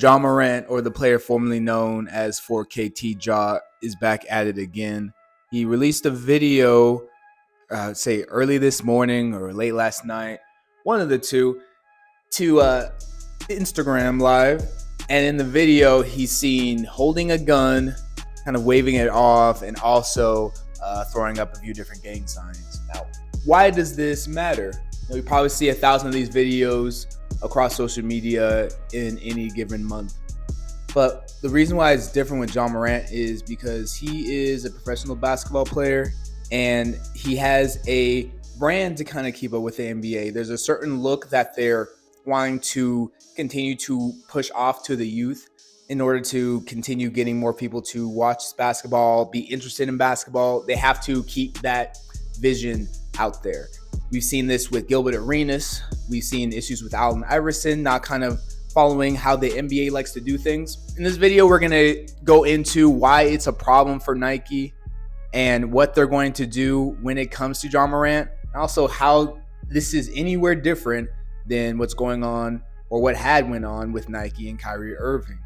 Morant, or the player formerly known as 4KT Ja, is back at it again. He released a video, say early this morning or late last night, one of the two, to Instagram Live. And in the video, he's seen holding a gun, kind of waving it off, and also throwing up a few different gang signs. Now, why does this matter? You probably see 1,000 of these videos across social media in any given month. But the reason why it's different with Morant is because he is a professional basketball player and he has a brand to kind of keep up with the NBA. There's a certain look that they're wanting to continue to push off to the youth in order to continue getting more people to watch basketball, be interested in basketball. They have to keep that vision out there. We've seen this with Gilbert Arenas. We've seen issues with Allen Iverson not kind of following how the NBA likes to do things. In this video, we're going to go into why it's a problem for Nike and what they're going to do when it comes to Morant. And also how this is anywhere different than what's going on or what had went on with Nike and Kyrie Irving.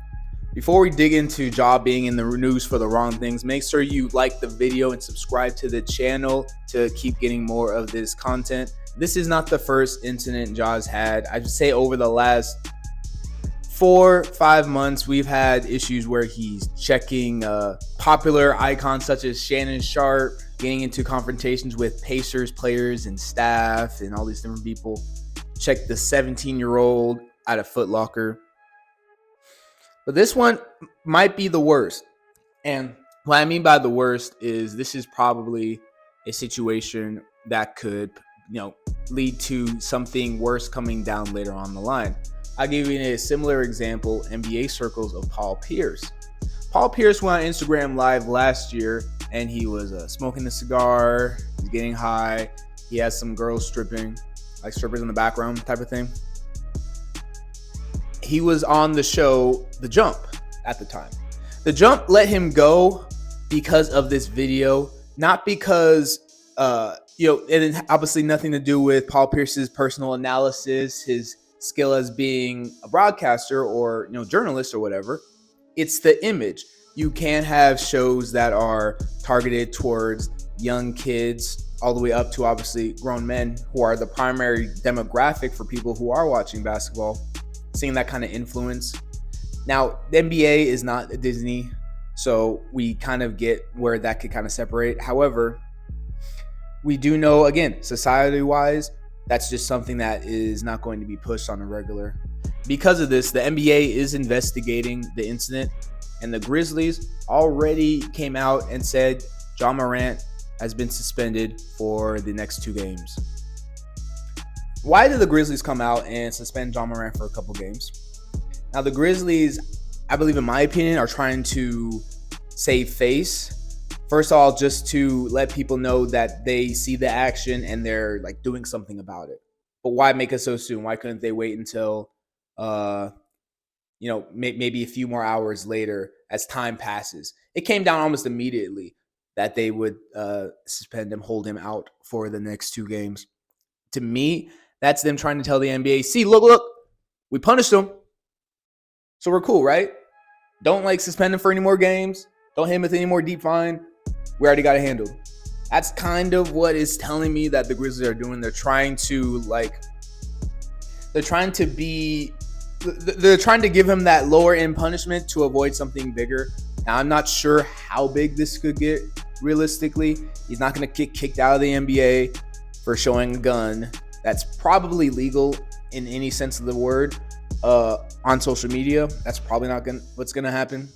Before we dig into Ja being in the news for the wrong things, make sure you like the video and subscribe to the channel to keep getting more of this content. This is not the first incident Ja's had. I'd say over the last 4-5 months, we've had issues where he's checking popular icons such as Shannon Sharp, getting into confrontations with Pacers players and staff and all these different people. Check the 17-year-old out of Foot Locker. But this one might be the worst. And what I mean by the worst is this is probably a situation that could, lead to something worse coming down later on the line. I'll give you a similar example, NBA circles, of Paul Pierce. Paul Pierce went on Instagram Live last year and he was smoking a cigar, he's getting high, he has some girls stripping, like strippers in the background type of thing. He was on the show The Jump at the time. The Jump let him go because of this video, not because, it obviously nothing to do with Paul Pierce's personal analysis, his skill as being a broadcaster or, journalist or whatever. It's the image. You can't have shows that are targeted towards young kids all the way up to obviously grown men who are the primary demographic for people who are watching basketball. Seeing that kind of influence. Now, the NBA is not a Disney, so we kind of get where that could kind of separate. However, we do know, again, society-wise, that's just something that is not going to be pushed on a regular. Because of this, the NBA is investigating the incident, and the Grizzlies already came out and said Morant has been suspended for the next 2 games. Why did the Grizzlies come out and suspend Morant for a couple games? Now, the Grizzlies, I believe, in my opinion, are trying to save face. First of all, just to let people know that they see the action and they're like doing something about it. But why make it so soon? Why couldn't they wait until, maybe a few more hours later as time passes? It came down almost immediately that they would suspend him, hold him out for the next 2 games. To me, that's them trying to tell the NBA, see, look, we punished him. So we're cool, right? Don't suspend him for any more games. Don't hit him with any more deep fine. We already got it handled. That's kind of what is telling me that the Grizzlies are doing. They're trying to give him that lower end punishment to avoid something bigger. Now, I'm not sure how big this could get realistically. He's not going to get kicked out of the NBA for showing a gun. That's probably legal in any sense of the word on social media. That's probably not what's going to happen.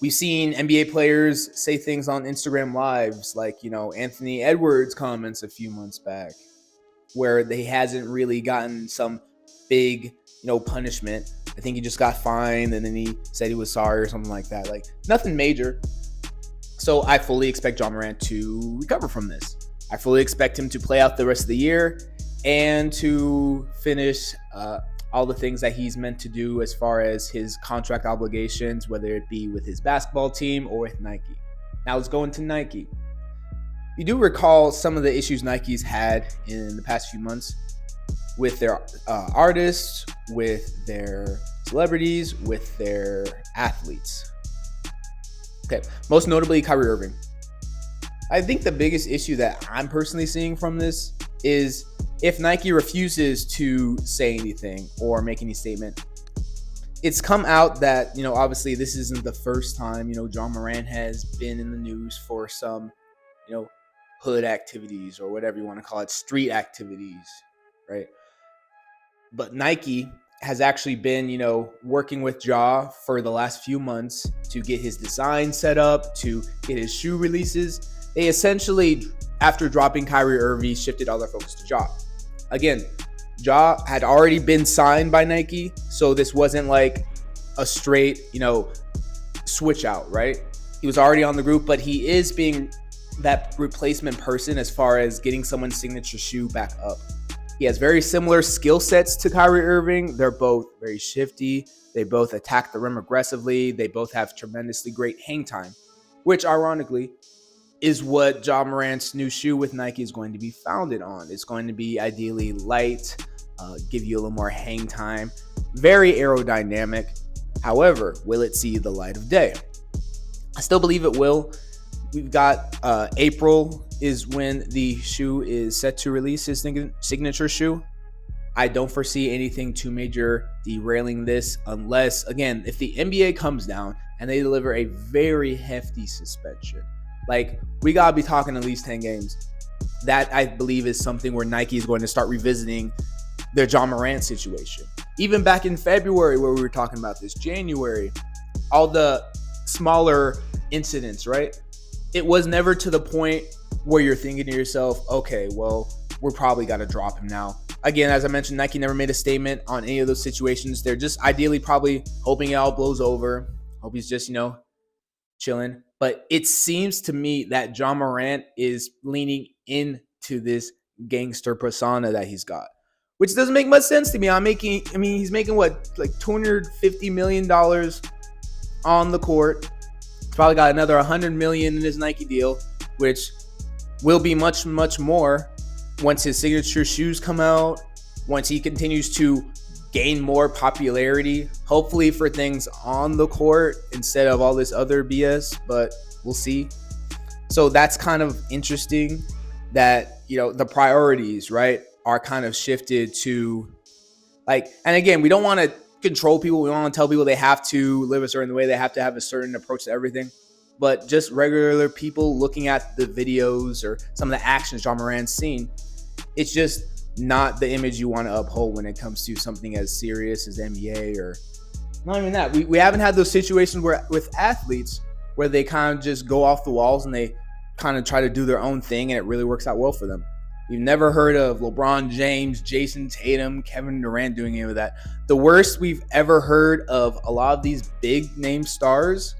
We've seen NBA players say things on Instagram Lives like, Anthony Edwards comments a few months back where he hasn't really gotten some big, punishment. I think he just got fined and then he said he was sorry or something like that. Like nothing major. So I fully expect Morant to recover from this. I fully expect him to play out the rest of the year and to finish all the things that he's meant to do as far as his contract obligations, whether it be with his basketball team or with Nike. Now let's go into Nike. You do recall some of the issues Nike's had in the past few months with their artists, with their celebrities with their athletes. Okay, most notably Kyrie Irving. I think the biggest issue that I'm personally seeing from this is if Nike refuses to say anything or make any statement. It's come out that, obviously this isn't the first time, John Morant has been in the news for some, hood activities or whatever you want to call it, street activities, right? But Nike has actually been, working with Ja for the last few months to get his design set up, to get his shoe releases. They essentially, after dropping Kyrie Irving, shifted all their focus to Ja. Again, Ja had already been signed by Nike, so this wasn't like a straight, switch out, right? He was already on the group, but he is being that replacement person as far as getting someone's signature shoe back up. He has very similar skill sets to Kyrie Irving. They're both very shifty. They both attack the rim aggressively. They both have tremendously great hang time, which ironically is what Ja Morant's new shoe with Nike is going to be founded on. It's going to be ideally light, give you a little more hang time, very aerodynamic. However, will it see the light of day? I still believe it will. We've got April is when the shoe is set to release his signature shoe. I don't foresee anything too major derailing this unless, again, if the NBA comes down and they deliver a very hefty suspension. Like, we got to be talking at least 10 games. That, I believe, is something where Nike is going to start revisiting their John Morant situation. Even back in February where we were talking about this, January, all the smaller incidents, right? It was never to the point where you're thinking to yourself, okay, well, we're probably got to drop him now. Again, as I mentioned, Nike never made a statement on any of those situations. They're just ideally probably hoping it all blows over. Hope he's just, chilling. But it seems to me that John Morant is leaning into this gangster persona that he's got, which doesn't make much sense to me. He's making what, like $250 million on the court. He's probably got another $100 million in his Nike deal, which will be much, much more once his signature shoes come out, once he continues to gain more popularity, hopefully for things on the court instead of all this other BS, but we'll see. So that's kind of interesting that, the priorities, right, are kind of shifted to and again, we don't want to control people. We don't want to tell people they have to live a certain way. They have to have a certain approach to everything. But just regular people looking at the videos or some of the actions John Morant's seen, it's just not the image you want to uphold when it comes to something as serious as NBA or not even that. We haven't had those situations where with athletes where they kind of just go off the walls and they kind of try to do their own thing and it really works out well for them. We've never heard of LeBron James, Jason Tatum, Kevin Durant doing any of that. The worst we've ever heard of a lot of these big name stars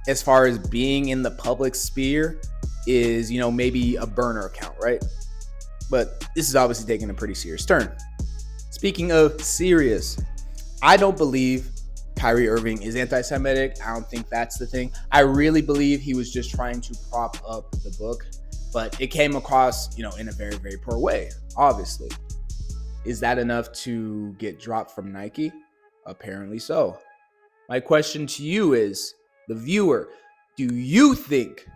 as far as being in the public sphere is, maybe a burner account, right? But this is obviously taking a pretty serious turn. Speaking of serious, I don't believe Kyrie Irving is anti-Semitic. I don't think that's the thing. I really believe he was just trying to prop up the book, but it came across, in a very, very poor way, obviously. Is that enough to get dropped from Nike? Apparently so. My question to you is, the viewer, do you think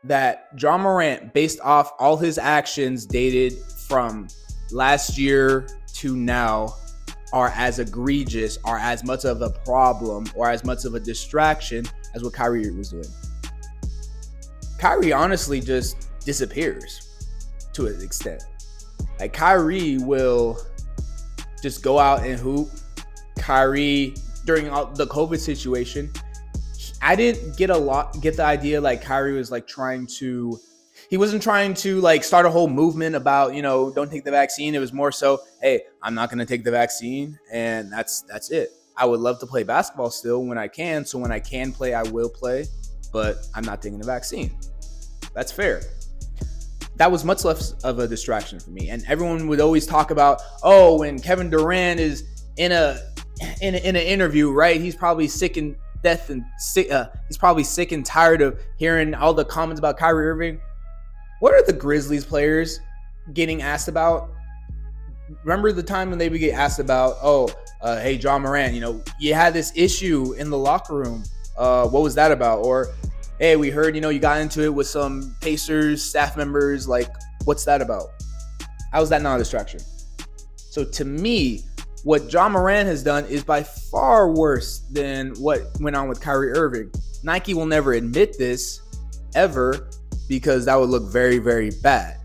that John Morant, based off all his actions dated from last year to now, are as egregious, are as much of a problem, or as much of a distraction as what Kyrie was doing? Kyrie honestly just disappears to an extent. Like, Kyrie will just go out and hoop. Kyrie, during the COVID situation, I didn't get the idea like Kyrie was he wasn't trying to start a whole movement about, don't take the vaccine. It was more so, hey, I'm not going to take the vaccine, and that's it. I would love to play basketball still when I can. So when I can play, I will play, but I'm not taking the vaccine. That's fair. That was much less of a distraction for me. And everyone would always talk about, when Kevin Durant is in an interview, right? He's probably sick and he's probably sick and tired of hearing all the comments about Kyrie Irving. What are the Grizzlies players getting asked about? remember the time when they would get asked about, hey, John Morant, you had this issue in the locker room. What was that about? Or, hey, we heard, you got into it with some Pacers staff members. Like, what's that about? How is that not a distraction? So to me, what John Morant has done is by far worse than what went on with Kyrie Irving. Nike will never admit this ever because that would look very, very bad.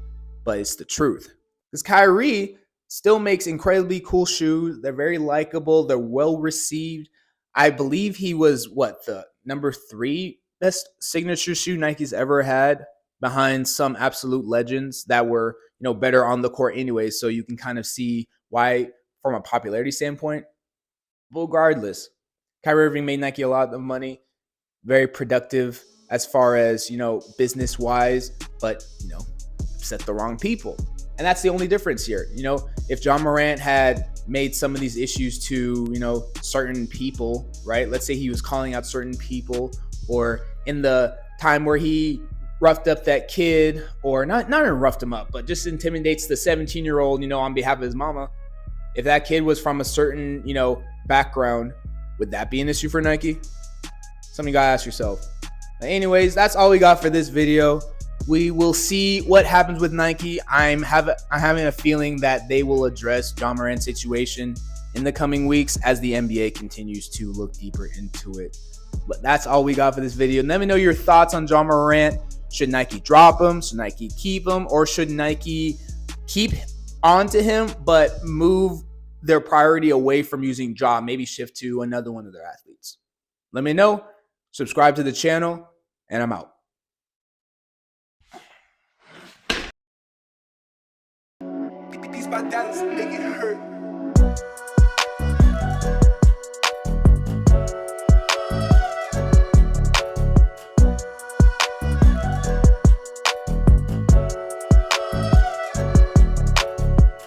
But it's the truth. Because Kyrie still makes incredibly cool shoes. They're very likable. They're well received. I believe he was the number 3 best signature shoe Nike's ever had, behind some absolute legends that were, better on the court anyway. So you can kind of see why, from a popularity standpoint. But regardless, Kyrie Irving made Nike a lot of money, very productive as far as, business wise, but, upset the wrong people. And that's the only difference here. If John Morant had made some of these issues to, certain people, right? Let's say he was calling out certain people, or in the time where he roughed up that kid, or not even roughed him up, but just intimidates the 17-year-old, on behalf of his mama. If that kid was from a certain, background, would that be an issue for Nike? Something you gotta ask yourself. But anyways, that's all we got for this video. We will see what happens with Nike. I'm having a feeling that they will address John Morant's situation in the coming weeks as the NBA continues to look deeper into it. But that's all we got for this video. Let me know your thoughts on John Morant. Should Nike drop him? Should Nike keep him? Or should Nike keep on to him but move their priority away from using Ja, maybe shift to another one of their athletes? Let me know. Subscribe to the channel, and I'm out. These my daddies make it hurt.